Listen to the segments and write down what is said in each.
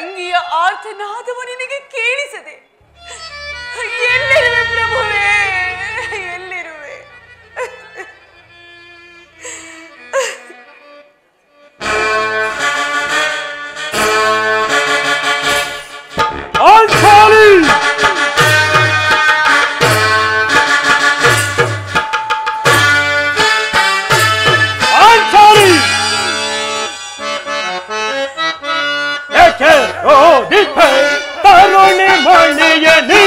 ತಂಗಿಯ ಆರ್ತನಾದವು ನಿನಗೆ ಕೇಳಿಸದೆ ಎಲ್ಲಿರುವೆ ಪ್ರಭುವೇ, ಎಲ್ಲಿರುವೆ? ತರುಣಿ ಮಣಿಯ ನೀ ತರುಣಿ ಮಣಿಯ ನೀ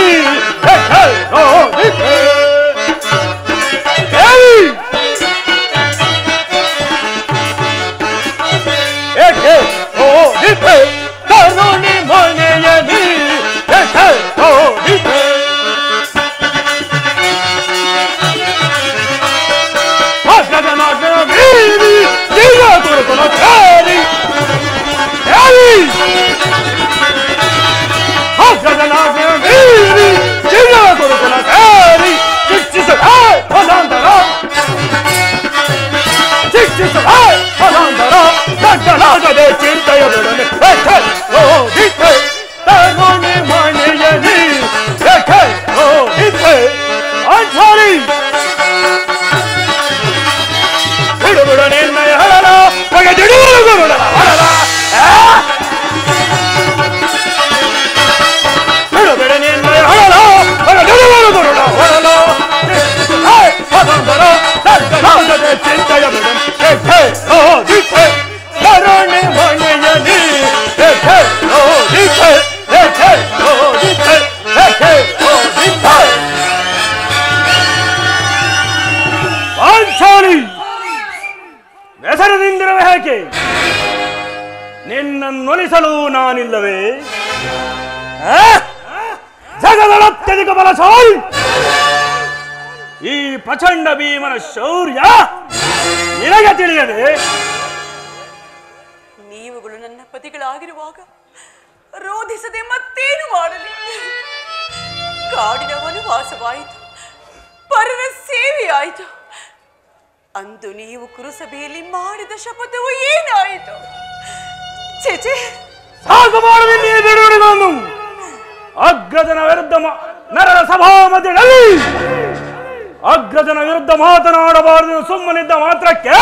ಚಿಂತೆಯೊಡನೆ ತರುಣಿ ಮಣಿಯಲಿ ಬಿಡುಬಿಡ ನಿರ್ಣಯ ಹಳಲ ಹೊಗೆ ದಿಡುವುದು ಹೊಳಲ ಬಿಡುಬಿಡ ನಿರ್ಣಯ ಹಳಲ ಹೊಗೆ ದಿಡುವುದು ಹೊಳಲ ಚಿಂತೆಯೊಡನೆ ತರುಣಿ ಮಣಿಯಲಿ ಪಾಂಚಾಲಿ ಹೆಸರದಿಂದಿರುವ ಹೇಗೆ ನಿನ್ನನ್ನೊಲಿಸಲು ನಾನಿಲ್ಲವೇ? ಜಗದಳತ್ಯಧಿಕ ಬಲಶಾಲಿ ಈ ಪ್ರಚಂಡ ಭೀಮನ ಶೌರ್ಯ ನಿನಗೆ ತಿಳಿಯದೆ ನೀವುಗಳು ನನ್ನ ಪತಿಗಳಾಗಿರುವಾಗ ರೋಧಿಸದೆ ಮತ್ತೇನು ಮಾಡಲಿ? ಕಾಡಿನ ವನವಾಸವಾಯಿತು, ಪರರ ಸೇವೆಯಾಯಿತು. ಅಂದು ನೀವು ಕುರುಸಭೆಯಲ್ಲಿ ಮಾಡಿದ ಶಪಥವು ಏನಾಯಿತು? ಚೇಚೆ ಸಾಕು ಮಾಡುವ ಅಗ್ರಜನ ವಿರುದ್ಧ ನರರ ಸಭಾ ಮಧ್ಯದಲ್ಲಿ ಅಗ್ರಜನ ವಿರುದ್ಧ ಮಾತನಾಡಬಾರದು ಸುಮ್ಮನಿದ್ದ ಮಾತ್ರಕ್ಕೆ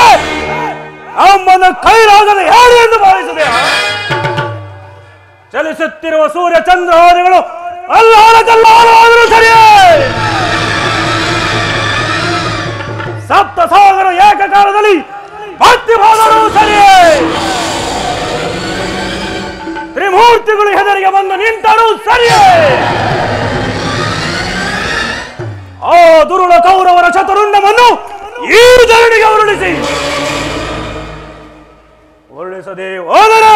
ಅಮ್ಮನ ಕೈಲಾಗದ ಹೇಳಿ ಎಂದು ಭಾವಿಸಿದೆಯಾ? ಚಲಿಸುತ್ತಿರುವ ಸೂರ್ಯ ಚಂದ್ರಾದಿಗಳು ಅಲ್ಲಾಡಕಲ್ಲಾದರೂ ಸರಿಯೇ, ಸಪ್ತ ಸಾಗರ ಏಕಕಾಲದಲ್ಲಿ ಭಕ್ತಿ ಹೋದರೂ ಸರಿಯೇ, ತ್ರಿಮೂರ್ತಿಗಳು ಹೆದರಿಗೆ ಬಂದು ನಿಂತರೂ ಸರಿಯೇ, ಆ ದುರುಳ ಕೌರವರ ಚತುರುಂಡವನ್ನು ಈ ಧರಣಿಗೆ ಉರುಳಿಸದೆ ಹೋದರೆ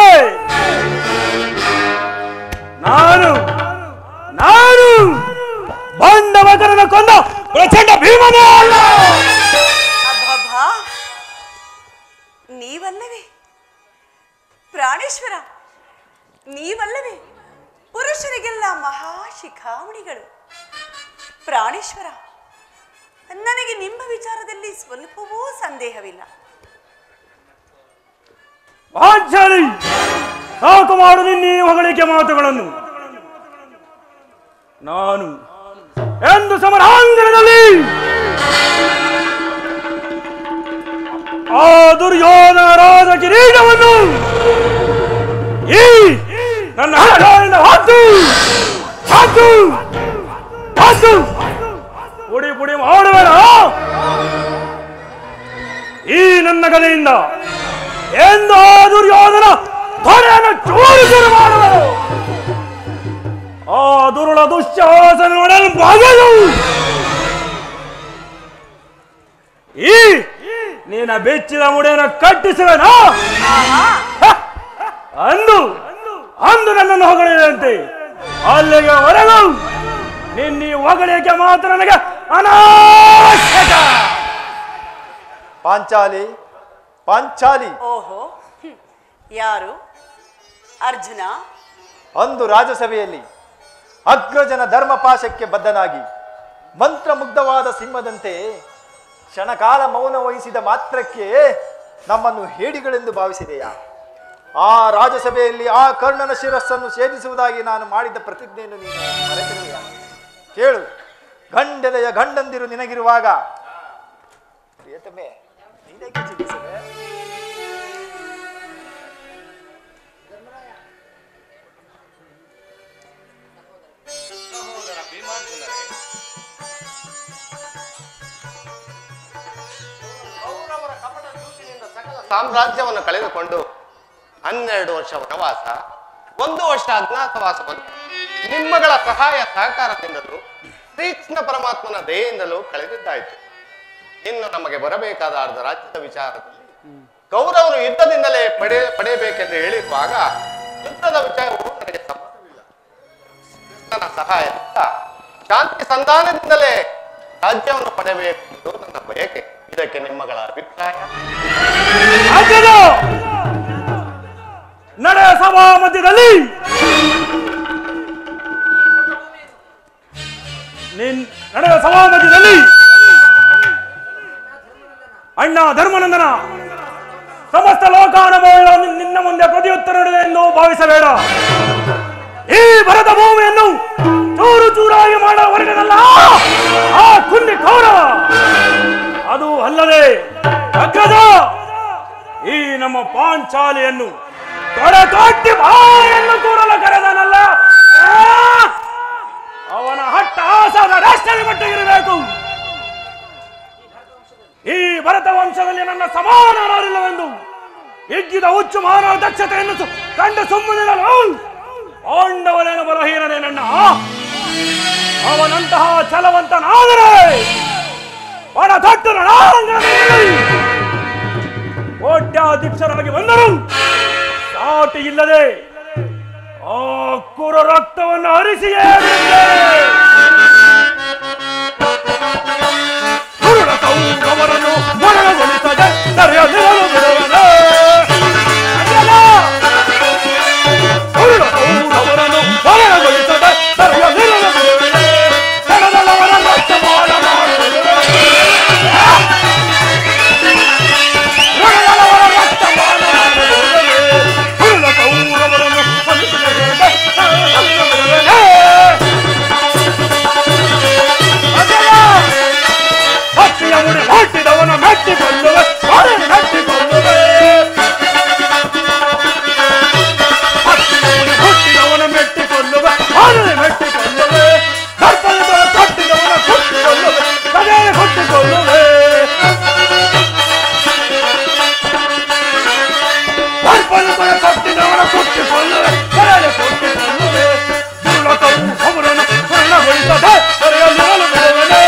ನಾನು ಬಂಡವಕರನ ಕೊಂದ ಪ್ರಚಂಡ ಭೀಮನೇ ಅಲ್ಲ. ನೀವಲ್ಲವೇ ಪ್ರಾಣೇಶ್ವರ? ನೀವಲ್ಲವೇ ಪುರುಷರಿಗೆಲ್ಲ ಮಹಾಶಿಖಾಮಣಿಗಳು? ಪ್ರಾಣೇಶ್ವರ, ನನಗೆ ನಿಮ್ಮ ವಿಚಾರದಲ್ಲಿ ಸ್ವಲ್ಪವೂ ಸಂದೇಹವಿಲ್ಲ. ಪಾಂಚಾಲಿ, ಸಾಕು ಮಾಡು ನಿನ್ನೀ ಹೊಗಳಿಕೆ ಮಾತುಗಳನ್ನು. ನಾನು ಎಂದು ಸಮರಾಂಗಣದಲ್ಲಿ ಆ ದುರ್ಯೋಧನ ರಾಜ ಕಿರೀಟವನ್ನು ಈ ನನ್ನ ಹಣದಿಂದ ಹಾತು ಪುಡಿ ಪುಡಿ ಮಾಡುವೆನ ಈ ನನ್ನ ಗದೆಯಿಂದ ಎಂದು ಆ ದುರ್ಯೋಧನ ತೊಡೆಯನ್ನು ಚೂರು ಮಾಡುವರು. ಆ ದುರುಳ ದುಶ್ಯಾಸನಗಳನ್ನು ಬಗೆದು ಈ ನೀನ ಬೆಚ್ಚಿದ ಮುಡಿಯನ್ನು ಕಟ್ಟಿಸುವೆನ. ಅಂದು ನನ್ನನ್ನು ಹೊಗಳಿದಂತೆ ಅಲ್ಲಿಗೆ ಹೊರಗು ನಿನ್ನ ಹೊಗಳಿಕೆ ಮಾತ್ರ ನನಗೆ ಅನಾವಶ್ಯಕ. ಪಾಂಚಾಲಿ. ಓಹೋ, ಯಾರು? ಅರ್ಜುನ? ಅಂದು ರಾಜಸಭೆಯಲ್ಲಿ ಅಗ್ರಜನ ಧರ್ಮಪಾಶಕ್ಕೆ ಬದ್ಧನಾಗಿ ಮಂತ್ರಮುಗ್ಧವಾದ ಸಿಂಹದಂತೆ ಕ್ಷಣಕಾಲ ಮೌನ ವಹಿಸಿದ ಮಾತ್ರಕ್ಕೆ ನಮ್ಮನ್ನು ಹೇಡಿಗಳೆಂದು ಭಾವಿಸಿದೆಯಾ? ಆ ರಾಜಸಭೆಯಲ್ಲಿ ಆ ಕರ್ಣನ ಶಿರಸ್ಸನ್ನು ಛೇದಿಸುವುದಾಗಿ ನಾನು ಮಾಡಿದ್ದ ಪ್ರತಿಜ್ಞೆಯನ್ನು ನೀನು ಮರೆತಿರುವೆಯಾ? ಕೇಳು, ಗಂಡೆದೆಯ ಗಂಡಂದಿರು ನಿನಗಿರುವಾಗ ಪ್ರಿಯತಮೆ ನೀನೇಕೆ ಚಿಂತಿಸದೆ? ಸಾಮ್ರಾಜ್ಯವನ್ನು ಕಳೆದುಕೊಂಡು 12 ವರ್ಷ ವನವಾಸ, 1 ವರ್ಷ ಅಜ್ಞಾತವಾಸವನ್ನು ನಿಮ್ಮಗಳ ಸಹಾಯ ಸಹಕಾರದಿಂದಲೂ ಶ್ರೀಕೃಷ್ಣ ಪರಮಾತ್ಮನ ದಯೆಯಿಂದಲೂ ಕಳೆದಿದ್ದಾಯಿತು. ಇನ್ನು ನಮಗೆ ಬರಬೇಕಾದ ಅರ್ಧ ರಾಜ್ಯದ ವಿಚಾರದಲ್ಲಿ ಕೌರವರು ಯುದ್ಧದಿಂದಲೇ ಪಡೆಯಬೇಕೆಂದು ಹೇಳಿರುವಾಗ ಯುದ್ಧದ ವಿಚಾರವು ನನಗೆ ಸಂಬಂಧವಿಲ್ಲ. ಕೃಷ್ಣನ ಸಹಾಯದಿಂದ ಶಾಂತಿ ಸಂಧಾನದಿಂದಲೇ ರಾಜ್ಯವನ್ನು ಪಡೆಯಬೇಕೆಂದು ನನ್ನ ಬಯಕೆ. ಇದಕ್ಕೆ ನಿಮ್ಮಗಳ ಅಭಿಪ್ರಾಯ? ನಡೆಯ ಸಭಾ ಮಧ್ಯದಲ್ಲಿ ನಡೆಯ ಸಭಾ ಮಧ್ಯದಲ್ಲಿ ಅಣ್ಣ ಧರ್ಮನಂದನ ಸಮಸ್ತ ಲೋಕಾನುಭವಗಳನ್ನು ನಿನ್ನ ಮುಂದೆ ಪ್ರತಿಯುತ್ತರ ನೀಡಿದೆ ಎಂದು ಭಾವಿಸಬೇಡ. ಈ ಭರತ ಭೂಮಿಯನ್ನು ಚೂರು ಚೂರಾಗಿ ಮಾಡೋ ಹೊರಗನಲ್ಲ ಆ ಕುಂದಿ ಕೌರವ. ಅದು ಅಲ್ಲದೆ ಅಗ್ರಜ ಈ ನಮ್ಮ ಪಾಂಚಾಲಿಯನ್ನು ತೊಟ್ಟಿ ಬಾಯನ್ನು ಕೂರಲು ಕರೆದನಲ್ಲ, ಅವನ ಹಟ್ಟ ಆಸದ ರಾಷ್ಟ್ರೀಯ ಮಟ್ಟಿಗಿರಬೇಕು. ಈ ಭರತ ವಂಶದಲ್ಲಿ ನನ್ನ ಸಮಾನರಿಲ್ಲವೆಂದು ಹಿಗ್ಗಿದ ಹುಚ್ಚು ಮಾನವ ದಕ್ಷತೆಯನ್ನು ಕಂಡು ಸುಮ್ಮನಿರಲು ಪಾಂಡವನೇನು ಬಲಹೀನನೇ ನನ್ನ. ಅವನಂತಹ ಛಲವಂತನಾದರೆ ಒಡತಟ್ಟು ಕೋಟ್ಯಾಧೀಕ್ಷರಾಗಿ ಬಂದರು ಸಾಟಿ ಇಲ್ಲದೆ ಆ ಕುರ ರಕ್ತವನ್ನು ಹರಿಸಿಯೇ ಅವರನ್ನು ಮರಣಗೊಳಿಸದೆ ಸರಿಯಾಗಿರಲು ಬಿಡುವನು. ಅವರನ್ನು ಮರಣಗೊಳಿಸದೆ ಸರಿಯಾಗಿರಲು ಬಿಡುವನು. ಕಣದಲ್ಲವರ ರಕ್ತಪಾನ ಮಾಡುವುದು ಹುಟ್ಟಿದವನ ಮೆಟ್ಟಿಕೊಳ್ಳುವೆ ಮೆಟ್ಟಿಕೊಳ್ಳುವೆ ಹುಟ್ಟಿದವನ ಮೆಟ್ಟಿಕೊಳ್ಳುವೆ ಮೆಟ್ಟಿಕೊಳ್ಳುವೆ ದರ್ಪಣದ ಕಟ್ಟಿದವನ ಹುಟ್ಟಿಕೊಳ್ಳುವೆ ಅದೇ ಹುಟ್ಟಿಕೊಳ್ಳುವೆ ದರ್ಪಣದ ಕಟ್ಟಿದವನ ಹುಟ್ಟಿಕೊಳ್ಳುವೆ ಅದೇ ಹುಟ್ಟಿಕೊಳ್ಳುವೆ. ದುರ್ಲಕವು ಅವರನ್ನು ಮರಣಗೊಳಿಸದೆ ಸರಿಯಲ್ಲಿರಲು ಬಿಡುವನೆ.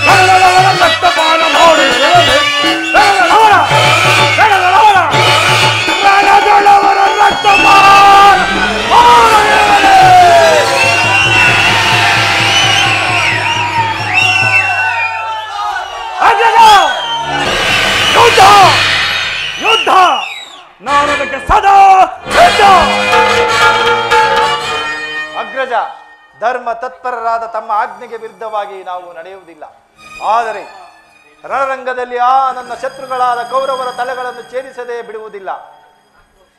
ಕನ್ನಡವರ ರಕ್ತಪಾನ ಮಾಡಿರುವನೆ. ರಣದೊಳವರ ರಕ್ತಪಾನ ಮಾಡಿರುವನೆ. ಯುದ್ಧ ಯುದ್ಧ ನಾನು ಅದಕ್ಕೆ ಸದಾ ಸಿದ್ಧ. ಅಗ್ರಜ, ಧರ್ಮ ತತ್ಪರರಾದ ತಮ್ಮ ಆಜ್ಞೆಗೆ ವಿರುದ್ಧವಾಗಿ ನಾವು ನಡೆಯುವುದಿಲ್ಲ. ಆದರೆ ರಣರಂಗದಲ್ಲಿ ಆ ನನ್ನ ಶತ್ರುಗಳಾದ ಕೌರವರ ತಲೆಗಳನ್ನು ಛೇದಿಸದೇ ಬಿಡುವುದಿಲ್ಲ.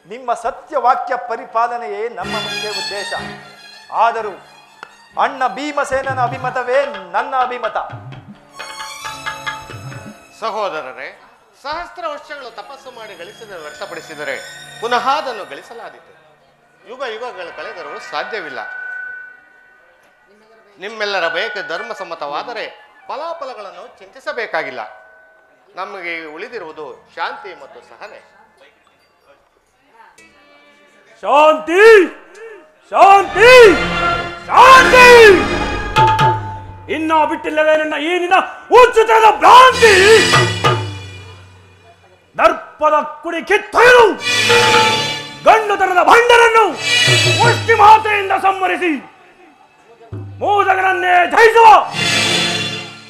ನಿಮ್ಮ ಸತ್ಯವಾಕ್ಯ ಪರಿಪಾಲನೆಯೇ ನಮ್ಮ ಮುಖ್ಯ ಉದ್ದೇಶ. ಆದರೂ ಅಣ್ಣ ಭೀಮಸೇನನ ಅಭಿಮತವೇ ನನ್ನ ಅಭಿಮತ. ಸಹೋದರರೇ, ಸಹಸ್ರ ವರ್ಷಗಳು ತಪಸ್ಸು ಮಾಡಿ ಗಳಿಸಿದರೆ ವ್ಯಕ್ತಪಡಿಸಿದರೆ ಪುನಃ ಅದನ್ನು ಗಳಿಸಲಾದೀತು. ಯುಗ ಯುಗಗಳು ಕಳೆದರೂ ಸಾಧ್ಯವಿಲ್ಲ. ನಿಮ್ಮೆಲ್ಲರ ಬಯಕೆ ಧರ್ಮಸಮ್ಮತವಾದರೆ ಫಲಾಫಲಗಳನ್ನು ಚಿಂತಿಸಬೇಕಾಗಿಲ್ಲ. ನಮಗೆ ಉಳಿದಿರುವುದು ಶಾಂತಿ ಮತ್ತು ಸಹನೆ. ಶಾಂತಿ ಶಾಂತಿ ಶಾಂತಿ ಇನ್ನ ಬಿಟ್ಟಿಲ್ಲವೇ ನನ್ನ ಈ ನಿನ್ನ ಉಚಿತದ ಭ್ರಾಂತಿ. ದರ್ಪದ ಕುಡಿ ಕಿತ್ತೊಯ್ದು ಗಂಡುತನದ ಭಂಡರನ್ನು ಮುಷ್ಟಿ ಮಾತೆಯಿಂದ ಸಂಹರಿಸಿ ಮೂದಗನನ್ನೇ ಜಯಿಸುವ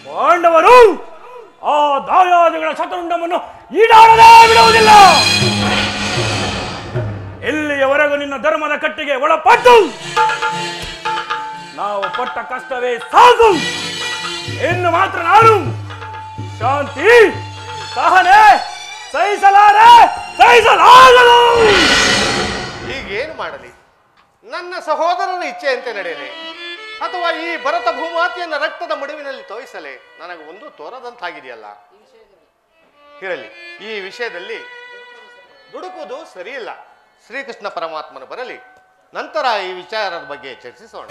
ಪಾಂಡವರು ಆ ದಾಯಾದಿಗಳ ಶತರುಂಡವನ್ನು ಈಡಾಡದೇ ಬಿಡುವುದಿಲ್ಲ. ಎಲ್ಲಿಯವರೆಗೂ ನಿನ್ನ ಧರ್ಮದ ಕಟ್ಟಿಗೆ ಒಳಪಟ್ಟು ನಾವು ಪಟ್ಟ ಕಷ್ಟವೇ ಸಾಕು. ಇನ್ನು ಮಾತ್ರ ನಾನು ಶಾಂತಿ ಸಹನೆ ಸಹಿಸಲಾರೆ ಸಹಿಸಲಾಗದು. ಮಾಡಲಿ? ನನ್ನ ಸಹೋದರನ ಇಚ್ಛೆಯಂತೆ ನಡೆಯಲಿ ಅಥವಾ ಈ ಭರತ ಭೂಮಾತೆಯನ್ನ ರಕ್ತದ ಮಡುವಿನಲ್ಲಿ ತೋಯಿಸಲೇ ನನಗೆ ಒಂದು ತೋರದಂತಾಗಿದೆಯಲ್ಲ. ಇರಲಿ, ಈ ವಿಷಯದಲ್ಲಿ ದುಡುಕುವುದು ಸರಿಯಿಲ್ಲ. ಶ್ರೀಕೃಷ್ಣ ಪರಮಾತ್ಮನು ಬರಲಿ, ನಂತರ ಈ ವಿಚಾರದ ಬಗ್ಗೆ ಚರ್ಚಿಸೋಣ.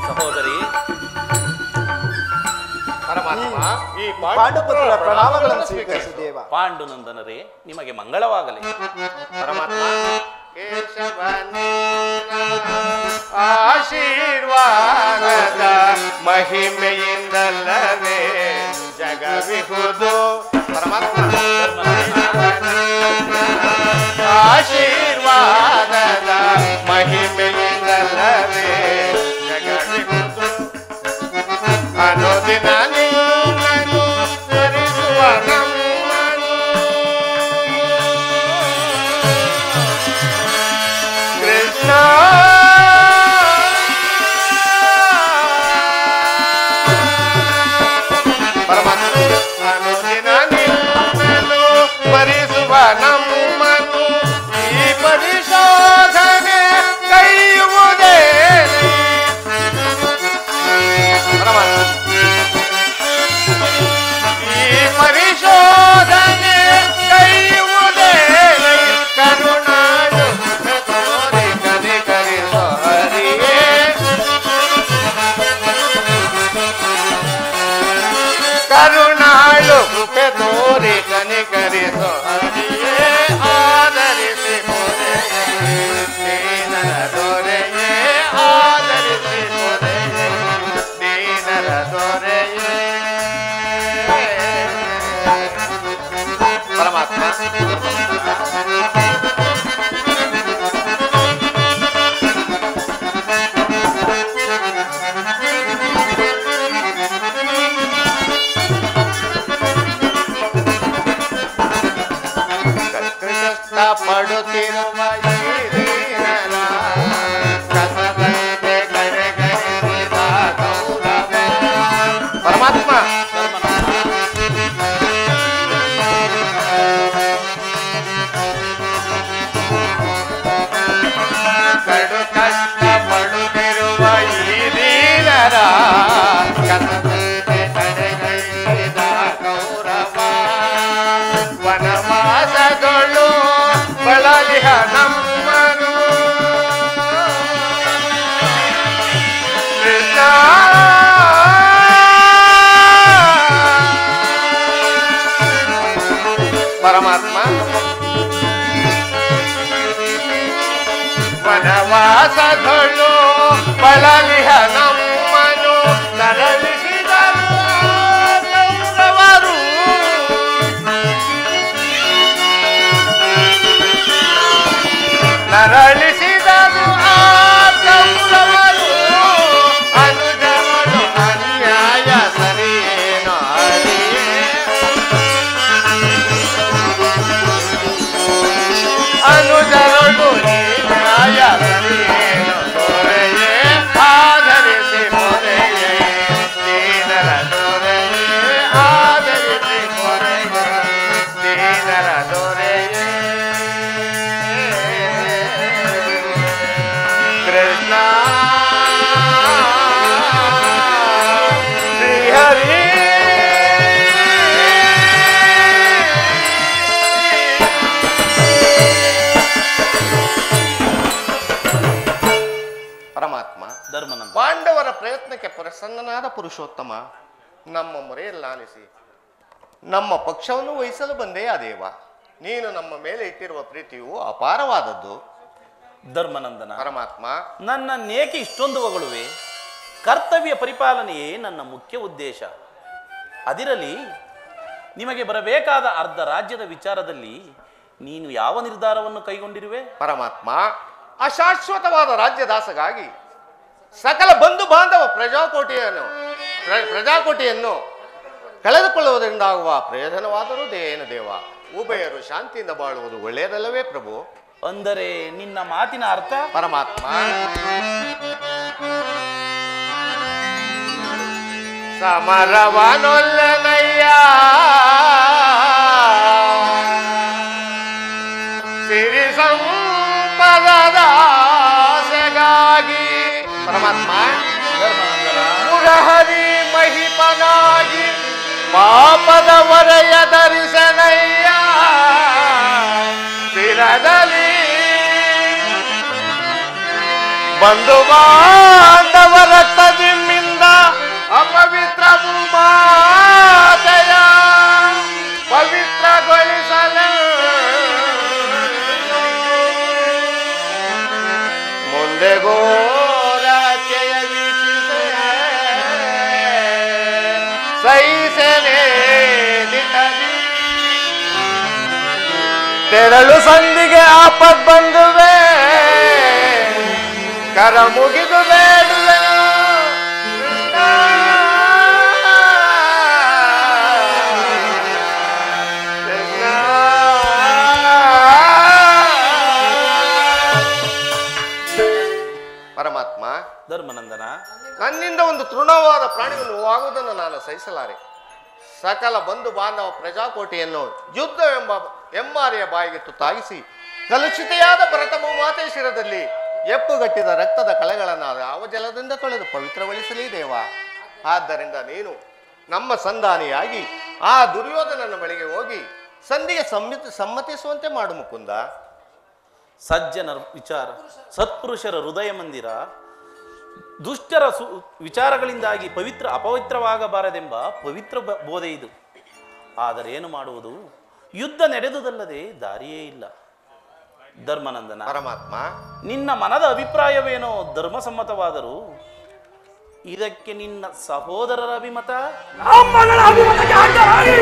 ಸಹೋದರಿ ಪರಮಾತ್ಮ, ಈ ಪಾಂಡುಪುತ್ರ ಪ್ರಣಾಮಗಳನ್ನು ಸ್ವೀಕರಿಸಿ ದೇವ. ಪಾಂಡುನಂದನರೇ, ನಿಮಗೆ ಮಂಗಳವಾಗಲಿ. ಪರಮಾತ್ಮ, ಆಶೀರ್ವಾದದ ಮಹಿಮೆಯಿಂದಲ್ಲವೇ ಜಗವಿಹುದು. ಪರಮಾತ್ಮ, ಆಶೀರ್ವಾದದ ಮಹಿಮೆಯಿಂದಲ್ಲವೇ ಜಗವಿಹುದು. ಅನುದಿನ ನಿನ್ನನ್ನು ಸ್ಮರಿಸುವ ನಮ್ಮನು ಕೃಷ್ಣ ಪರಮಾತ್ಮ, ಅನುದಿನ ನಿನ್ನನ್ನು ಸ್ಮರಿಸುವ ನಮ್ಮನು ಈ ಪರಿಶೋಧನೆ ಕೈಯುವುದೇ. ಪರಮಾತ್ಮ, ಈ ಪರಿಶೋಧನೆ ಕೈಯುವುದೇ ಕರುಣಾಳು ತೋರಿ ಕನಿಕರಿಸೋ ಹರಿಯೇ. ಕರುಣಾಳು ಕೃಪೆ ತೋರಿ ಕನಿಕರಿಸೋ ಹರಿಯೇ. ಆದರಿಸಿ ದೀನರ ದೊರೆಯೇ, ಆದರಿಸಿ ದೀನರ ದೊರೆಯೇ. ಪರಮಾತ್ಮ, ಕಷ್ಟ ಪಡುತ್ತಿರುವ ಈ ದೀನರ ಕಸದಂತೆ ಕಡೆಗಣಿಸಿದ ಗೌರವ. ಪರಮಾತ್ಮ, ಕಡು ಕಷ್ಟ ಪಡುತ್ತಿರುವ ಈ ದೀನರ ಕಸದಂತೆ ಕಡೆಗಣಿಸಿದ ಗೌರವ. ವನವಾಸಗಳು ಬಳಲಿಹ ನಮ್ಮನು ಕೃಷ್ಣ. ಪರಮಾತ್ಮ, ವನವಾಸಗಳು ಬಳಲಿಹ ನಮ್ಮನು ನರಳಿಸಿದರು ಗೌರವರು. ನರಳಿಸಿದರು ಆ ಗೌರವರು. ಅನುಜಗಳು ಅನ್ಯಾಯ ಸರಿಯೇನೋ ಹರಿಯೇ. ಅನುಜಗಳು ನ್ಯಾಯ ಸರಿಯೇನೋ ದೊರೆಯೇ. ಆಧರಿಸಿ ಮೊರೆಯೇ ದೀನರ ದೊರೆಯೇ. ಆಧರಿಸಿ ಮೊರೆಯೇ ದೀನರ ದೊರೆಯೇ. ಕೃಷ್ಣ ಶ್ರೀಹರಿ. ಪರಮಾತ್ಮ, ಧರ್ಮನಂದ, ಪಾಂಡವರ ಪ್ರಯತ್ನಕ್ಕೆ ಪ್ರಸನ್ನನಾದ ಪುರುಷೋತ್ತಮ, ನಮ್ಮ ಮೊರೆಯಲ್ಲಿ ಆಲಿಸಿ ನಮ್ಮ ಪಕ್ಷವನ್ನು ವಹಿಸಲು ಬಂದೇ ಆ ದೇವ. ನೀನು ನಮ್ಮ ಮೇಲೆ ಇಟ್ಟಿರುವ ಪ್ರೀತಿಯು ಅಪಾರವಾದದ್ದು. ಧರ್ಮನಂದನ, ಪರಮಾತ್ಮ, ನನ್ನನ್ನೇಕೆ ಇಷ್ಟೊಂದು ಹೊಗಳುವೆ? ಕರ್ತವ್ಯ ಪರಿಪಾಲನೆಯೇ ನನ್ನ ಮುಖ್ಯ ಉದ್ದೇಶ. ಅದಿರಲಿ, ನಿಮಗೆ ಬರಬೇಕಾದ ಅರ್ಧ ರಾಜ್ಯದ ವಿಚಾರದಲ್ಲಿ ನೀನು ಯಾವ ನಿರ್ಧಾರವನ್ನು ಕೈಗೊಂಡಿರುವೆ? ಪರಮಾತ್ಮ, ಅಶಾಶ್ವತವಾದ ರಾಜ್ಯದಾಸಗಾಗಿ ಸಕಲ ಬಂಧು ಬಾಂಧವ ಪ್ರಜಾಕೋಟಿಯನ್ನು ಕಳೆದುಕೊಳ್ಳುವುದರಿಂದ ಆಗುವ ಪ್ರಯೋಜನವಾದರೂ ಏನು ದೇವ? ಉಭಯರು ಶಾಂತಿಯಿಂದ ಬಾಳುವುದು ಒಳ್ಳೆಯದಲ್ಲವೇ ಪ್ರಭು? ಅಂದರೆ ನಿನ್ನ ಮಾತಿನ ಅರ್ಥ? ಪರಮಾತ್ಮ, ಸಮರವನೊಲ್ಲನಯ್ಯ ಸಿರಿ ಸಂಪದದ ಆಸೆಗಾಗಿ. ಪರಮಾತ್ಮ, ಮುರಹರಿ ಮಹಿಪನಾಗಿ ಪಾಪದ ಹೊರೆಯ ಧರಿಸನಯ್ಯ ಶಿರದಲ್ಲಿ ಬಂಧು ಬಾಂಧವ ರಕ್ತದಿಮ್ಮಿಂದ ಅಪವಿತ್ರ ಭೂಮಾತೆಯ ಪವಿತ್ರಗೊಳಿಸಲು ಮುಂದೆ ಘೋರ ಹತ್ಯೆಯ ವೀಕ್ಷಿಸೆ ಸಹಿಸನೆ ದಿನದಿ ತೆರಳು ಸಂಧಿಗೆ ಆಪತ್ ಬಂದುವೆ ಕರ ಮುಗಿದು ಬೇಡುವೆ ಪರಮಾತ್ಮ, ಧರ್ಮನಂದನ, ನನ್ನಿಂದ ಒಂದು ತೃಣವಾದ ಪ್ರಾಣಿಗಳು ನೋವಾಗುವುದನ್ನು ನಾನು ಸಹಿಸಲಾರೆ. ಸಕಲ ಬಂಧು ಬಾಂಧವ ಪ್ರಜಾಕೋಟಿಯನ್ನು ಯುದ್ಧವೆಂಬ ಎಮ್ಮಾರಿಯ ಬಾಯಿಗೆ ತುತ್ತಾಗಿಸಿ ಕಲುಷಿತೆಯಾದ ಭರತ ಭೂಮಾತೆ ಶಿರದಲ್ಲಿ ಎಪ್ಪುಗಟ್ಟಿದ ರಕ್ತದ ಕಲೆಗಳನ್ನು ಯಾವ ಜಲದಿಂದ ತೊಳೆದು ಪವಿತ್ರಗೊಳಿಸಲಿ ದೇವ. ಆದ್ದರಿಂದ ನೀನು ನಮ್ಮ ಸಂಧಾನಿಯಾಗಿ ಆ ದುರ್ಯೋಧನನ ಬಳಿಗೆ ಹೋಗಿ ಸಂಧಿಗೆ ಸಮ್ಮತಿಸುವಂತೆ ಮಾಡು ಮುಕುಂದ. ಸಜ್ಜನರ ವಿಚಾರ, ಸತ್ಪುರುಷರ ಹೃದಯ ಮಂದಿರ, ದುಷ್ಟರ ವಿಚಾರಗಳಿಂದಾಗಿ ಅಪವಿತ್ರವಾಗಬಾರದೆಂಬ ಪವಿತ್ರ ಬೋಧೆ ಇದು. ಆದರೆ ಏನು ಮಾಡುವುದು? ಯುದ್ಧ ನಡೆದುದಲ್ಲದೆ ದಾರಿಯೇ ಇಲ್ಲ. ಧರ್ಮನಂದನ, ಪರಮಾತ್ಮ, ನಿನ್ನ ಮನದ ಅಭಿಪ್ರಾಯವೇನೋ ಧರ್ಮಸಮ್ಮತವಾದರೂ ಇದಕ್ಕೆ ನಿನ್ನ ಸಹೋದರರ ಅಭಿಮತ? ನಮ್ಮಗಳ ಅಭಿಮತಕ್ಕೆ ಅಡ್ಡರಾಗಿ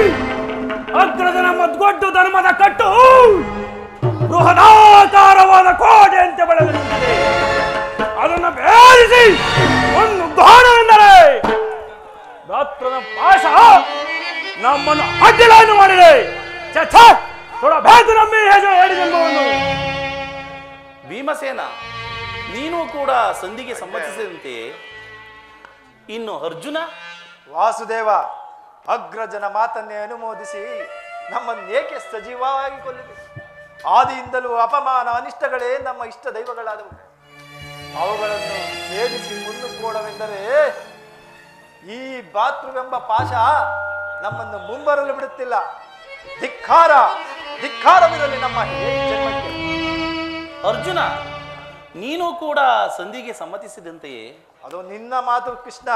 ಅಗ್ರಜನ ಮದ್ಗೊಡ್ಡು ಧರ್ಮದ ಕಟ್ಟು ಬೃಹದಾಕಾರವಾದ ಕೋಟೆಯಂತೆ ಬೆಳೆದು ನಿಂತಿದೆ. ಅದನ್ನು ಭೇದಿಸಿ ಒಂದು ದಾನವೆಂದರೆ ಗಾತ್ರದ ಪಾಶ ನಮ್ಮನ್ನು ಅಡ್ಡಿಲಾಯನ್ನು ಮಾಡಿದೆ. ತೊಡಬೇಕು ಹೇಳಿದೆಂಬುವನ್ನು. ಭೀಮಸೇನ, ನೀನು ಕೂಡ ಸಂಧಿಗೆ ಸಮ್ಮತಿಸಿದಂತೆ ಇನ್ನು ಅರ್ಜುನ? ವಾಸುದೇವ, ಅಗ್ರಜನ ಮಾತನ್ನೇ ಅನುಮೋದಿಸಿ ನಮ್ಮನ್ನೇಕೆ ಸಜೀವವಾಗಿ ಕೊಲ್ಲಿದೆ? ಆದಿಯಿಂದಲೂ ಅಪಮಾನ ಅನಿಷ್ಟಗಳೇ ನಮ್ಮ ಇಷ್ಟ ದೈವಗಳಾದವು. ಅವುಗಳನ್ನು ಭೇದಿಸಿ ಮುನ್ನುಗ್ಗೋಣವೆಂದರೆ ಈ ಭಾತೃವೆಂಬ ಪಾಶ ನಮ್ಮನ್ನು ಮುಂಬರಲು ಬಿಡುತ್ತಿಲ್ಲ. ಧಿಕ್ಕಾರವಿರಲಿ ನಮ್ಮ ಜನ್ಮಕ್ಕೆ. ಅರ್ಜುನ, ನೀನು ಕೂಡ ಸಂಧಿಗೆ ಸಮ್ಮತಿಸಿದಂತೆಯೇ? ಅದು ನಿನ್ನ ಮಾತು ಕೃಷ್ಣ.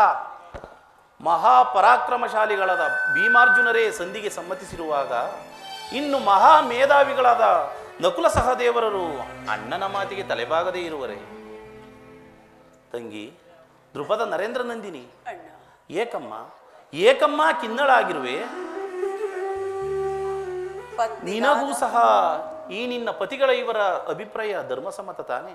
ಮಹಾಪರಾಕ್ರಮಶಾಲಿಗಳಾದ ಭೀಮಾರ್ಜುನರೇ ಸಂಧಿಗೆ ಸಮ್ಮತಿಸಿರುವಾಗ ಇನ್ನು ಮಹಾ ಮೇಧಾವಿಗಳಾದ ನಕುಲ ಸಹದೇವರರು ಅಣ್ಣನ ಮಾತಿಗೆ ತಲೆಬಾಗದೇ ಇರುವರೆ? ತಂಗಿ ದೃಪದ ನರೇಂದ್ರ ನಂದಿನಿ, ಏಕಮ್ಮ ಕಿನ್ನಳಾಗಿರುವೆ. ನಿನಗೂ ಸಹ ಈ ನಿನ್ನ ಪತಿಗಳ ಇವರ ಅಭಿಪ್ರಾಯ ಧರ್ಮಸಮ್ಮತ ತಾನೆ?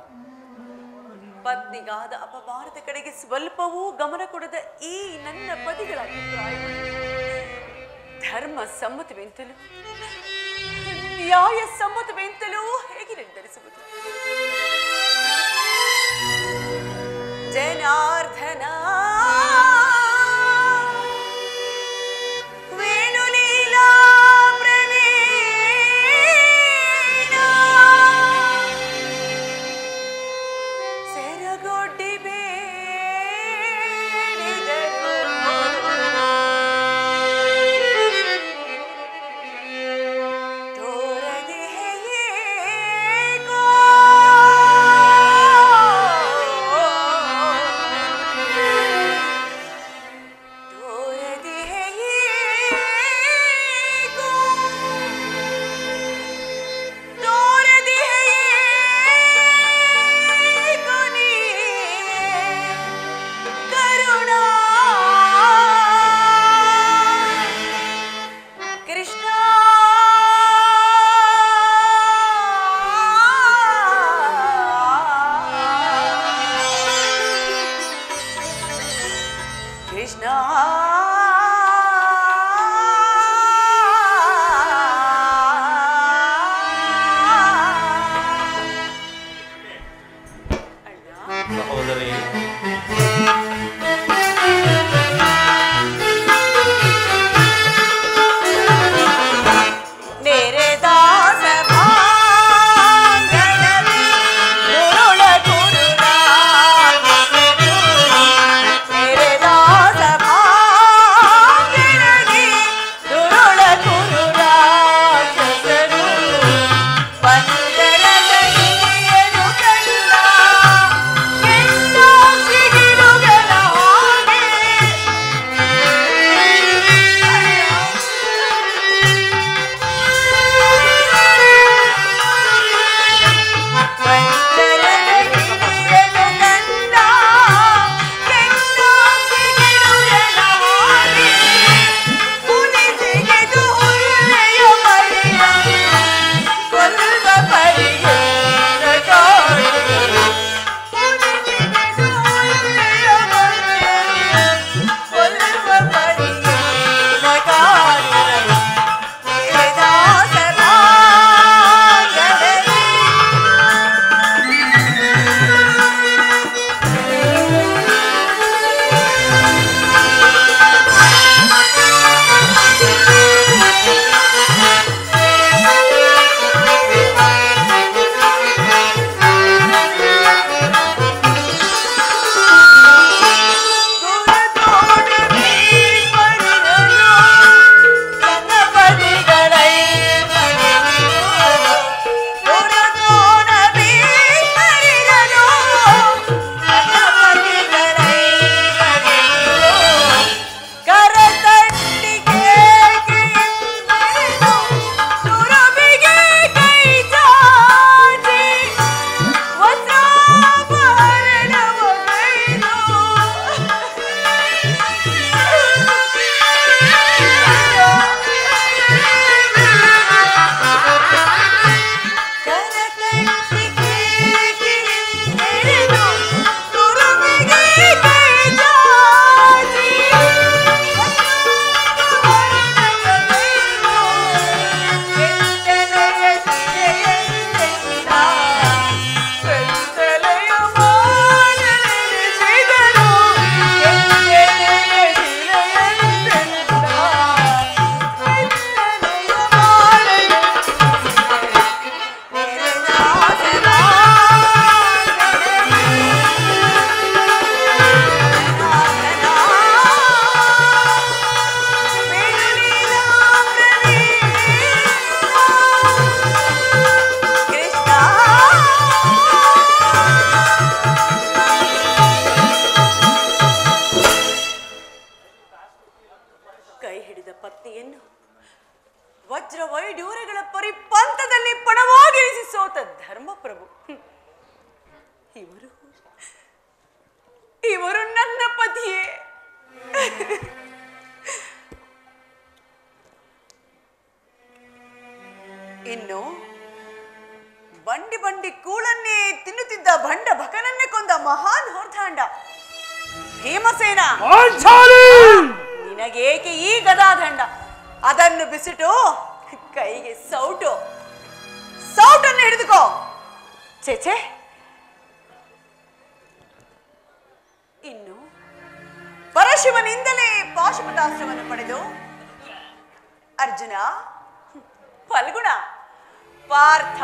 ಪತ್ನಿಗಾದ ಅಪಮಾನದ ಕಡೆಗೆ ಸ್ವಲ್ಪವೂ ಗಮನ ಕೊಡದ ಈ ನನ್ನ ಪತಿಗಳ ಅಭಿಪ್ರಾಯ ಧರ್ಮ ಸಮ್ಮತವೆಂತಲೂ ನ್ಯಾಯ ಸಮ್ಮತವೆಂತಲೂ ಹೇಗೆ ನಿರ್ಧರಿಸುವುದು? ಜನಾರ್ದನ ವೇಣುಲೀಲಾ ಪ್ರವೀಣ ಸೆರಗೊಡ್ಡಿ ಬೇಡಿದರು ತೋರದೆ ಏಕೋ ಸಹೋದರಿ ಇವರು ನನ್ನ ಪತಿಯೇ. ಇನ್ನು ಬಂಡಿ ಬಂಡಿ ಕೂಳನ್ನೇ ತಿನ್ನುತ್ತಿದ್ದ ಭಂಡ ಭಕನನ್ನೇ ಕೊಂದ ಮಹಾನ್ ಹೊರತಾಂಡ ಭೀಮಸೇನ, ನಿನಗೇಕೆ ಈ ಗದಾದಂಡ? ಅದನ್ನು ಬಿಸಿಟು ಕೈಗೆ ಸೌಟನ್ನು ಹಿಡಿದುಕೋ. ಚೇಚೆ, ಇನ್ನು ಪರಶಿವನಿಂದಲೇ ಪಾಶುಪತಾಸ್ತ್ರವನ್ನು ಪಡೆದು ಅರ್ಜುನ, ಫಲ್ಗುಣ, ಪಾರ್ಥ,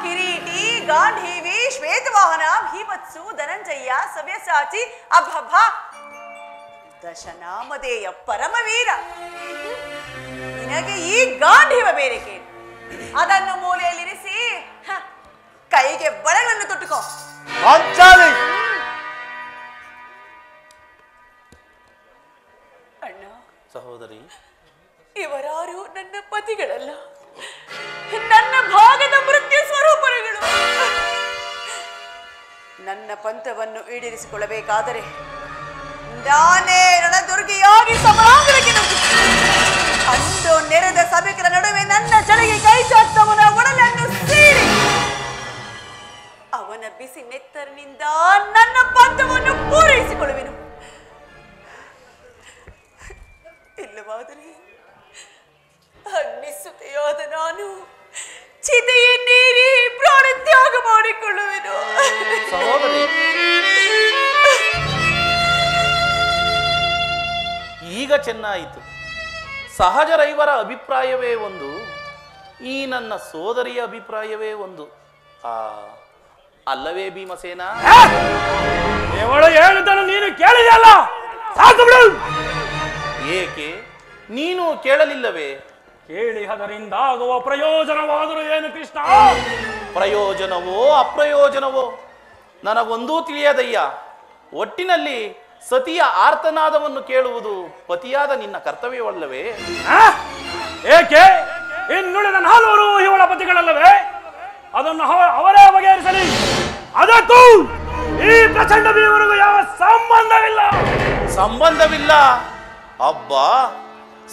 ಕಿರೀಟಿ, ಗಾಂಧೀವಿ, ಶ್ವೇತವಾಹನ, ಭೀಮತ್ಸು, ಧನಂಜಯ, ಸವ್ಯಸಾಚಿ, ಅಭಭ, ದಶನಾಮಧೇಯ ಪರಮವೀರ, ನಿನಗೆ ಈ ಗಾಂಧೀವ ಬೇರೆಕೆ? ಅದನ್ನು ಮೂಲೆಯಲ್ಲಿರಿಸಿ ಕೈಗೆ ಬಳೆಗಳನ್ನು ತೊಟ್ಟುಕೋ. ಅಣ್ಣ, ಸಹೋದರಿ, ಇವರಾರು ನನ್ನ ಪತಿಗಳಲ್ಲ, ನನ್ನ ಭಾಗದ ಮೃತ್ಯು ಸ್ವರೂಪರುಗಳು. ನನ್ನ ಪಂಥವನ್ನು ಈಡೇರಿಸಿಕೊಳ್ಳಬೇಕಾದರೆ ನಾನೇ ರಣದುರ್ಗಿಯಾಗಿ ಸಮರಾಂಗಣಕ್ಕೆ ನುಗ್ಗಿ ಅಂದು ನೆರೆದ ಸಭಿಕರ ನಡುವೆ ನನ್ನ ಜಡೆಗೆ ಕೈ ಚಾಚವನ ಒಡಲನ್ನು ಸೀಳಿ ಅವನ ಬಿಸಿ ನೆತ್ತರಿನಿಂದ ನನ್ನ ಪಂಥವನ್ನು ಪೂರೈಸಿಕೊಳ್ಳುವೆನು. ಇಲ್ಲವಾದರೆ ಅನ್ನಿಸುತ್ತೆಯಾದ ನಾನು ಚಿತೆಯನ್ನೇರಿ ಪ್ರಾಣ ತ್ಯಾಗ ಮಾಡಿಕೊಳ್ಳುವೆನು. ಸಹೋದರಿ, ಈಗ ಚೆನ್ನಾಯಿತು. ಸಹಜರೈವರ ಅಭಿಪ್ರಾಯವೇ ಒಂದು, ಈ ನನ್ನ ಸೋದರಿಯ ಅಭಿಪ್ರಾಯವೇ ಒಂದು. ಅಲ್ಲವೇ ಭೀಮಸೇನ? ಇವಳು ಹೇಳಿದ್ದನ್ನು ನೀನು ಕೇಳಿದೆಯಲ್ಲ, ಸಾಕು ಬಿಡು. ಏಕೆ ನೀನು ಕೇಳಲಿಲ್ಲವೇ? ಕೇಳಿ ಅದರಿಂದ ಆಗುವ ಪ್ರಯೋಜನವಾದರೂ ಏನು ಕೃಷ್ಣ? ಪ್ರಯೋಜನವೋ ಅಪ್ರಯೋಜನವೋ ನನಗೊಂದೂ ತಿಳಿಯದಯ್ಯ. ಒಟ್ಟಿನಲ್ಲಿ ಸತಿಯ ಆರ್ತನಾದವನ್ನು ಕೇಳುವುದು ಪತಿಯಾದ ನಿನ್ನ ಕರ್ತವ್ಯವಲ್ಲವೇ? ಏಕೆ ಇನ್ನುಳಿದ 4 ಇವಳ ಪತಿಗಳಲ್ಲವೇ? ಅದನ್ನು ಅವರೇ ಬಗೆಹರಿಸಲಿ. ಅದಕ್ಕೂ ಈ ಪ್ರಚಂಡ ಭೀಮನಿಗೂ ಯಾವ ಸಂಬಂಧವಿಲ್ಲ. ಸಂಬಂಧವಿಲ್ಲ? ಅಬ್ಬಾ,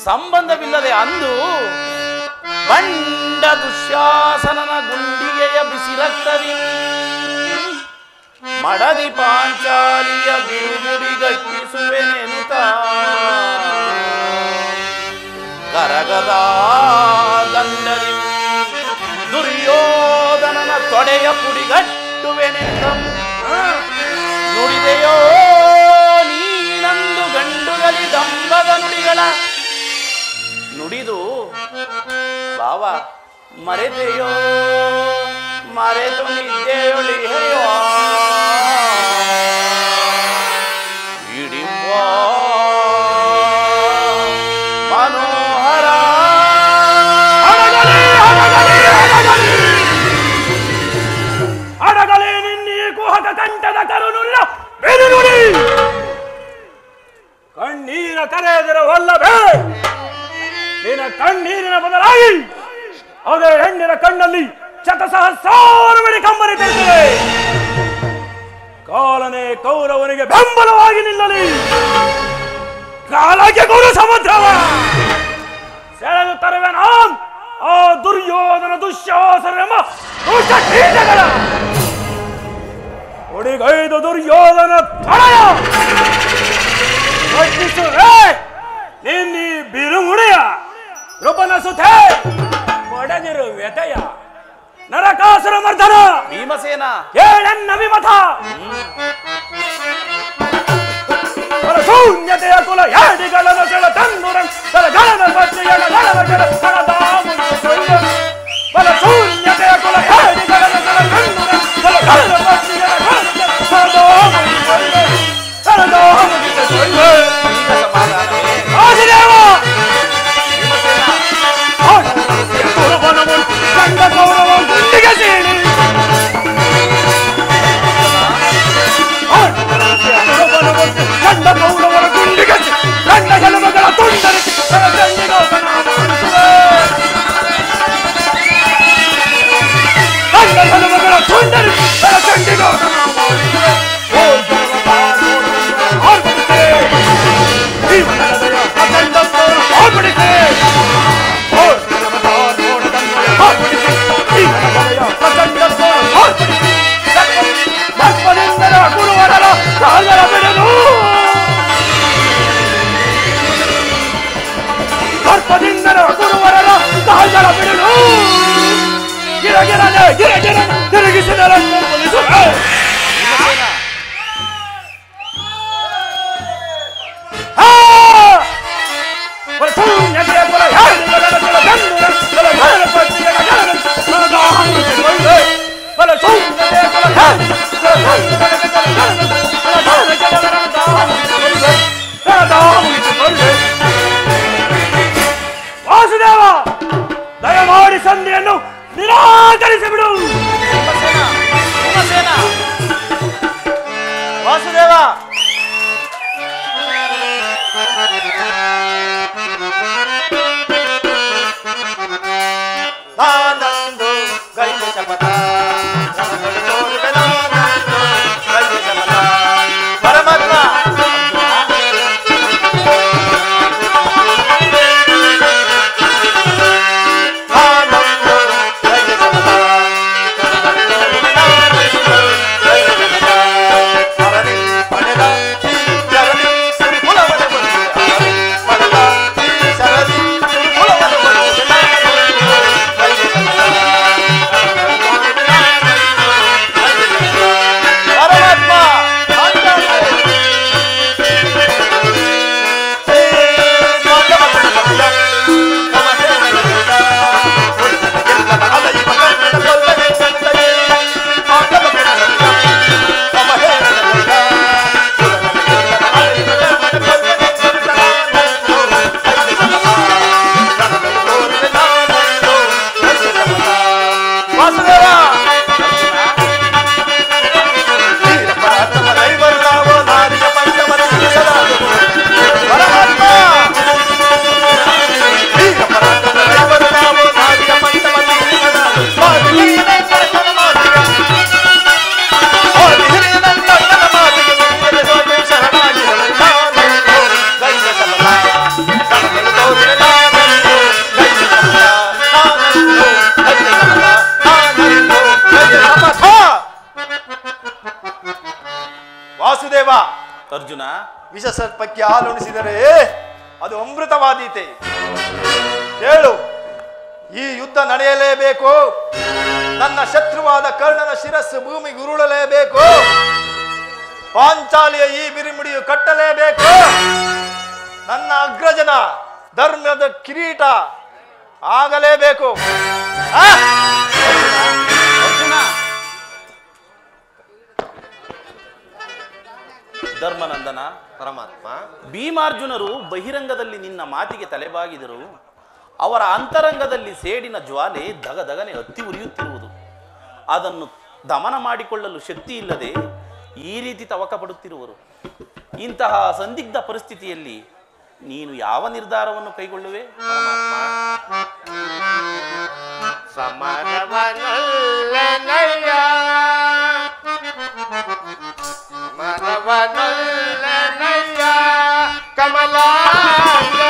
ಸಂಬಂಧವಿಲ್ಲದೆ ಅಂದು ಬಂಡ ದುಶ್ಯಾಸನನ ಗುಂಡಿಗೆಯ ಬಿಸಿ ರಕ್ತದಿ ಮಡದಿ ಪಾಂಚಾಲಿಯ ಬಿರುಮುಡಿಗಟ್ಟಿಸುವೆನೆನುತ ಕರಗದ ದಂಡದಿ ದುರ್ಯೋಧನನ ತೊಡೆಯ ಪುಡಿಗಟ್ಟುವೆನೆಂತ ನುಡಿದೆಯೋ ನೀನಂದು ಗಂಡುಗಲಿ ದಂಬದ ನುಡಿಗಳ ನುಡಿದು ಬಾವ ಮರೆತೆಯೋ ಮರೆತು ನಿದ್ದೆಯೊಳಿಹೆಯೋ ಇಡಿವ ಮನೋಹರ ಅಡಗಲೇ ನಿನ್ನೀ ಕುಹಕ ಕಂಠದ ಕರುನುಳ್ಳ ಬೆರುನುಡಿ ಕಣ್ಣೀರ ಕರೆಯದಿರವಲ್ಲವೇ? ನಿನ್ನ ಕಣ್ಣೀರಿನ ಬದಲಾಗಿ ಅದೇ ಹೆಣ್ಣಿನ ಕಣ್ಣಲ್ಲಿ ಶತಸಹಸ್ರಾರು ಬಳಿ ಕಂಬನಿ ತರುತ್ತದೆ. ಕಾಲನೇ ಕೌರವನಿಗೆ ಬೆಂಬಲವಾಗಿ ನಿಲ್ಲಲಿ. ಕಾಲಕ್ಕೆ ಗುರು ಸಮುದ್ರವ ಸೆಳೆದು ತರುವೆನ ಆ ದುರ್ಯೋಧನ ದುಶ್ಯಾಸನೆಂಬ ದುಷ್ಟ ಕೀಟಗಳ ಹೊಡಿಗೈದು ದುರ್ಯೋಧನ ತಡೆಯ ರಕ್ಷಿಸುವೆ. ನಿನ್ನೀ ಬಿರುಮುಡಿಯ ಕೃಪನ ಸುತೆ ಒಡೆದಿರು ವ್ಯತೆಯ ನರಕಾಸುರ ಮರ್ದನ ಭೀಮಸೇನ ಏಳೆನ್ನ ವಿಮತ ಶೂನ್ಯತೆಯ ಕುಲ ಯಾಡಿಗಳ ಸೆಳ ತಂದುರಂ ತಲಗಣದ ಪತ್ನಿಗಳ ಗಣದ ಕೆಳ ಕಣದಾಮುಂಟು ಸೊಯ್ಯ ಬಲ ಶೂನ್ಯತೆಯ ಕುಲ ಯಾಡಿಗಳ ಸೆಳ ತಂದುರಂ ತಲಗಣದ ಪತ್ನಿಗಳ ಗಣದ ಕೆಳ ಕಣದಾಮುಂಟು ಸೊಯ್ಯ ಕಣದಾಮುಂಟು ಸೊಯ್ಯ ಈಗ ಸಮಾಧಾನವೇ? ಆದಿದೇವ ಕಂಡ ಗೌರವ ಗುಂಡಿಗೆ ಸೇರಿ ಕಂಡ ಗೌರವರ ಗುಂಡಿಗೆ ಕಂಡ ಗೆಲುವುಗಳ ತುಂಡರಿಸಿ ವಾಸುದೇವ, ಅರ್ಜುನ, ವಿಷ ಸರ್ಪಕ್ಕೆ ಹಾಲುಣಿಸಿದರೆ ಅದು ಅಮೃತವಾದೀತೆ. ಹೇಳು, ಈ ಯುದ್ಧ ನಡೆಯಲೇಬೇಕು? ನನ್ನ ಶತ್ರುವಾದ ಕರ್ಣನ ಶಿರಸ್ಸು ಭೂಮಿಗೆ ಉರುಳಲೇಬೇಕು? ಪಾಂಚಾಲಿಯ ಈ ಬಿರಿಮುಡಿಯು ಕಟ್ಟಲೇಬೇಕು? ನನ್ನ ಅಗ್ರಜನ ಧರ್ಮದ ಕಿರೀಟ ಆಗಲೇಬೇಕು? ಅರ್ಜುನ, ಧರ್ಮನಂದನ, ಪರಮಾತ್ಮ, ಭೀಮಾರ್ಜುನರು ಬಹಿರಂಗದಲ್ಲಿ ನಿನ್ನ ಮಾತಿಗೆ ತಲೆಬಾಗಿದರು. ಅವರ ಅಂತರಂಗದಲ್ಲಿ ಸೇಡಿನ ಜ್ವಾಲೆ ದಗದಗನೆ ಹತ್ತಿ ಉರಿಯುತ್ತಿರುವುದು. ಅದನ್ನು ದಮನ ಮಾಡಿಕೊಳ್ಳಲು ಶಕ್ತಿ ಇಲ್ಲದೆ ಈ ರೀತಿ ತವಕ ಪಡುತ್ತಿರುವರು. ಇಂತಹ ಸಂದಿಗ್ಧ ಪರಿಸ್ಥಿತಿಯಲ್ಲಿ ನೀನು ಯಾವ ನಿರ್ಧಾರವನ್ನು ಕೈಗೊಳ್ಳುವೆ? ಸಮರವನಲ್ಲನಯ್ಯ, ಸಮರವನಲ್ಲನಯ್ಯ, ಕಮಲಾಂಗ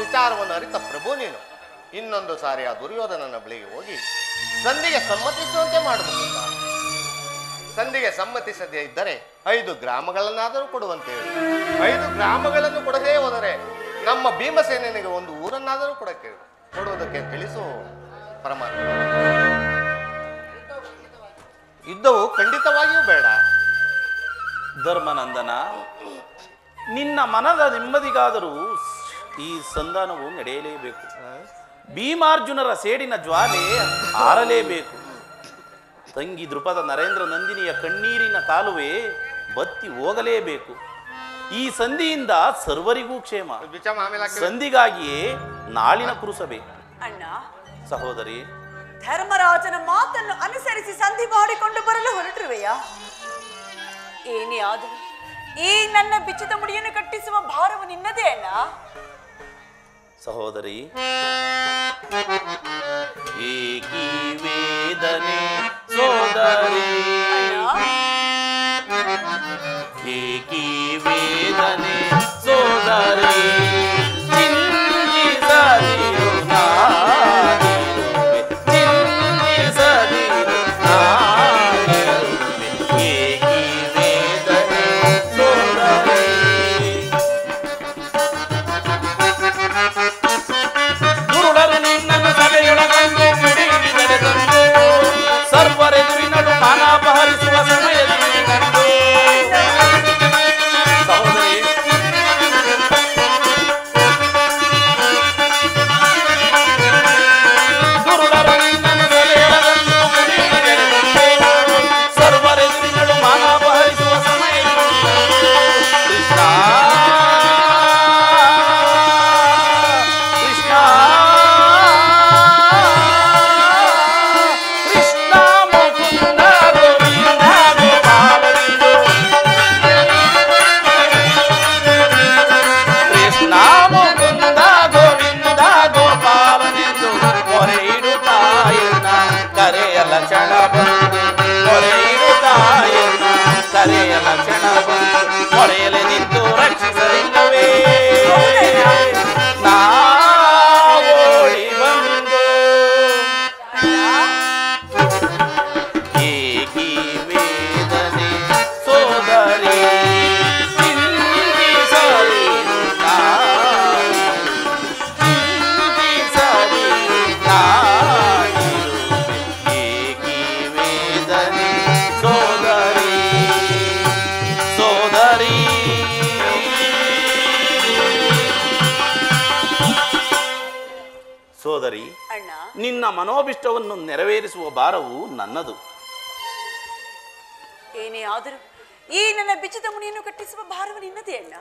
ವಿಚಾರವನ್ನು ಅರಿತ ಪ್ರಭು ನೀನು ಇನ್ನೊಂದು ಸಾರಿ ಆ ದುರ್ಯೋಧನನ ಬಳಿಗೆ ಹೋಗಿ ಸಂಧಿಗೆ ಸಮ್ಮತಿಸುವಂತೆ ಮಾಡಬಹುದು. ಸಂಧಿಗೆ ಸಮ್ಮತಿಸದೇ ಇದ್ದರೆ 5 ಗ್ರಾಮಗಳನ್ನಾದರೂ ಕೊಡುವಂತೆ ಹೇಳಿ. 5 ಗ್ರಾಮಗಳನ್ನು ಕೊಡದೇ ಹೋದರೆ ನಮ್ಮ ಭೀಮಸೇನಿಗೆ ಒಂದು ಊರನ್ನಾದರೂ ಕೊಡುವುದಕ್ಕೆ ತಿಳಿಸು ಪರಮಾತ್ಮ. ಯುದ್ಧವು ಖಂಡಿತವಾಗಿಯೂ ಬೇಡ. ಧರ್ಮನಂದನ, ನಿನ್ನ ಮನದ ನೆಮ್ಮದಿಗಾದರೂ ಈ ಸಂಧಾನವು ನಡೆಯಲೇಬೇಕು. ಭೀಮಾರ್ಜುನರ ಸೇಡಿನ ಜ್ವಾಲೆ ಆರಲೇಬೇಕು. ತಂಗಿ ದೃಪದ ನರೇಂದ್ರ ನಂದಿನಿಯ ಕಣ್ಣೀರಿನ ಕಾಲುವೆ ಬತ್ತಿ ಹೋಗಲೇಬೇಕು. ಈ ಸಂಧಿಯಿಂದ ಸರ್ವರಿಗೂ ಕ್ಷೇಮ. ಸಂಧಿಗಾಗಿಯೇ ನಾಳಿನ ಕುರುಸಬೇಕು. ಅಣ್ಣ, ಸಹೋದರಿ, ಧರ್ಮರಾಜನ ಮಾತನ್ನು ಅನುಸರಿಸಿ ಸಂಧಿ ಮಾಡಿಕೊಂಡು ಬರಲು ಹೊರಟಿರುವೆಯಾ? ಏನೇ ಆದರೂ ಈ ನನ್ನ ಬಿಚ್ಚಿದ ಮುಡಿಯನ್ನು ಕಟ್ಟಿಸುವ ಭಾರವು ನಿನ್ನದೇ ಅಣ್ಣ. ಸಹೋದರಿ, ಏಕಿ ವೇದನೆ ಸೋದರಿ, ಏಕಿ ವೇದನೆ ಸೋದರಿ, ಚಿಂತಿಸದಿರು ನಾನಿರುವೆ, ಚಿಂತಿಸದಿರು ನಾನಿರುವೆ, ಏಕಿ ವೇದನೆ ಸೋದರಿ. ದುರುಳರು ನಿನ್ನನ್ನು ಸಭೆಯೊಳಗಂದು ಮುಡಿಯಿದರೆ ತಂದು ಸರ್ವರೆದುರಿನಡು ಮಾನಾಪಹರಿಸುವ ಸಮಯದಲ್ಲಿ ಕಂಡು ಸಹೋದರಿ, ದುರುಳರು ನಿನ್ನನ್ನು ಸಭೆಯೊಳಗಂದು ಮುಡಿಯಿದರೆ ತಂದು ಸರ್ವರೆದುರಿನಡು ಮಾನಾಪಹರಿಸುವ ಸಮಯದಲ್ಲಿ ಕೃಷ್ಣ ಕೃಷ್ಣ ಕೃಷ್ಣ ಮುಕುಂದ ಗೋವಿಂದ ಗೋಪಾಲನೆಂದು, ಕೃಷ್ಣ ಮುಕುಂದ ಗೋವಿಂದ ಗೋಪಾಲನೆಂದು ಮೊರೆಯಿಡುತ್ತಾಯನ್ನ ಕರೆಯ ಲಕ್ಷಣ ಬಂದು, ಮೊರೆಯಿಡುತ್ತಾಯನ್ನ ಕರೆಯ ಲಕ್ಷಣ ಬಂದು ಮೊರೆಯಲೆ ನಿಂತು ರಕ್ಷಿಸಲಿಲ್ಲವೇ ನಾವೋಡಿ ಬಂದು. ಏಕಿ ವೇದನೆ ಸೋದರಿ, ಚಿಂತಿಸರಿ ಚಿಂತಿಸರಿ ನಾನಿರುವೆ, ಏಕಿ ವೇದನೆ ಸೋದರಿ ಸೋದರಿ. ಸೋದರಿ, ಅಣ್ಣ, ನಿನ್ನ ಮನೋಭಿಷ್ಟವನ್ನು ನೆರವೇರಿಸುವ ಭಾರವು ನನ್ನದು. ಏನೇ ಆದರೂ ಈ ನನ್ನ ಬಿಚ್ಚಿದ ಮುಡಿಯನ್ನು ಕಟ್ಟಿಸುವ ಭಾರವು ನಿನ್ನದೇ ಅಣ್ಣ.